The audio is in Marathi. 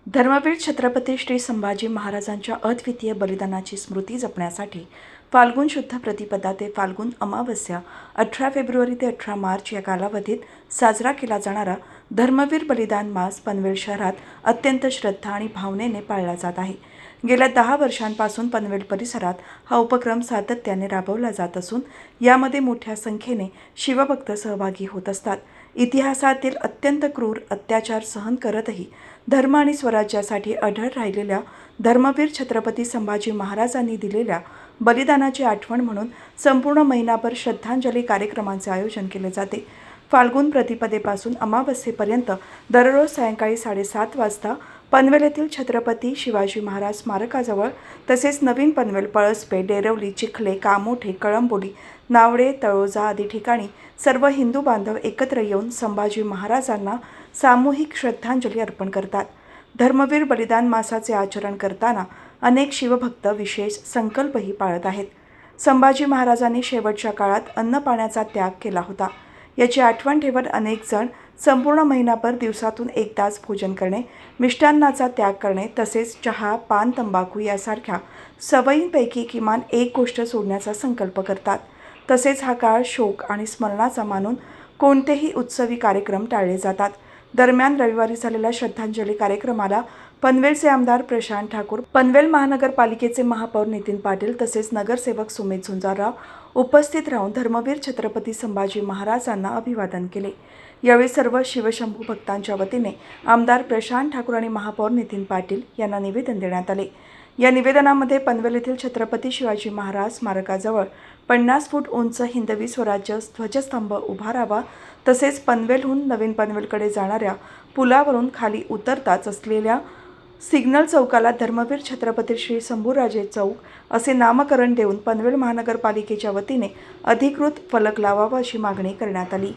धर्मवीर छत्रपती श्री संभाजी महाराजांच्या अद्वितीय बलिदानाची स्मृती जपण्यासाठी फाल्गुन शुद्ध प्रतिपदा ते फाल्गुन अमावस्या 18 फेब्रुवारी ते 18 मार्च या कालावधीत साजरा केला जाणारा धर्मवीर बलिदान मास पनवेल शहरात अत्यंत श्रद्धा आणि भावनेने पाळला जात आहे। गेल्या 10 वर्षांपासून पनवेल परिसरात हा उपक्रम सातत्याने राबवला जात असून यामध्ये मोठ्या संख्येने शिवभक्त सहभागी होत असतात। इतिहासातील अत्यंत क्रूर अत्याचार सहन करतही धर्म आणि स्वराज्यासाठी अढळ राहिलेल्या धर्मवीर छत्रपती संभाजी महाराजांनी दिलेल्या बलिदानाची आठवण म्हणून संपूर्ण महिनाभर श्रद्धांजली कार्यक्रमांचे आयोजन केले जाते। फाल्गुन प्रतिपदेपासून अमावस्येपर्यंत दररोज सायंकाळी 7:30 वाजता पनवेल येथील छत्रपती शिवाजी महाराज स्मारकाजवळ तसेच नवीन पनवेल, पळसपे, डेरवली, चिखले, कामोठे, कळंबोली, नावडे, तळोजा आदी ठिकाणी सर्व हिंदू बांधव एकत्र येऊन संभाजी महाराजांना सामूहिक श्रद्धांजली अर्पण करतात। धर्मवीर बलिदान मासाचे आचरण करताना अनेक शिवभक्त विशेष संकल्पही पाळत आहेत। संभाजी महाराजांनी शेवटच्या काळात अन्न पाण्याचा त्याग केला होता। याची आठवण ठेवत अनेक जण संपूर्ण महिनाभर दिवसातून एकदाच भोजन करणे, मिष्टान्नाचा त्याग करणे तसेच चहा, पान, तंबाखू यासारख्या सवयींपैकी किमान एक गोष्ट सोडण्याचा संकल्प करतात। तसेच हा काळ शोक आणि स्मरणाचा मानून कोणतेही उत्सवी कार्यक्रम टाळले जातात। दरम्यान रविवारी झालेल्या श्रद्धांजली कार्यक्रमाला पनवेलचे आमदार प्रशांत ठाकूर, पनवेल महानगरपालिकेचे महापौर नितीन पाटील तसेच नगरसेवक सुमित झुंजारराव उपस्थित राहून धर्मवीर छत्रपती संभाजी महाराजांना अभिवादन केले। यावेळी सर्व शिवशंभू भक्तांच्या वतीने आमदार प्रशांत ठाकूर आणि महापौर नितीन पाटील यांना निवेदन देण्यात आले। या निवेदनामध्ये पनवेल येथील छत्रपती शिवाजी महाराज स्मारकाजवळ 50 फूट उंच हिंदवी स्वराज्य ध्वजस्तंभ उभारावा, तसेच पनवेलहून नवीन पनवेलकडे जाणाऱ्या पुलावरून खाली उतरताच असलेल्या सिग्नल चौकाला धर्मवीर छत्रपती श्री शंभूराजे चौक असे नामकरण देऊन पनवेल महानगरपालिकेच्या वतीने अधिकृत फलक लावावा अशी मागणी करण्यात आली।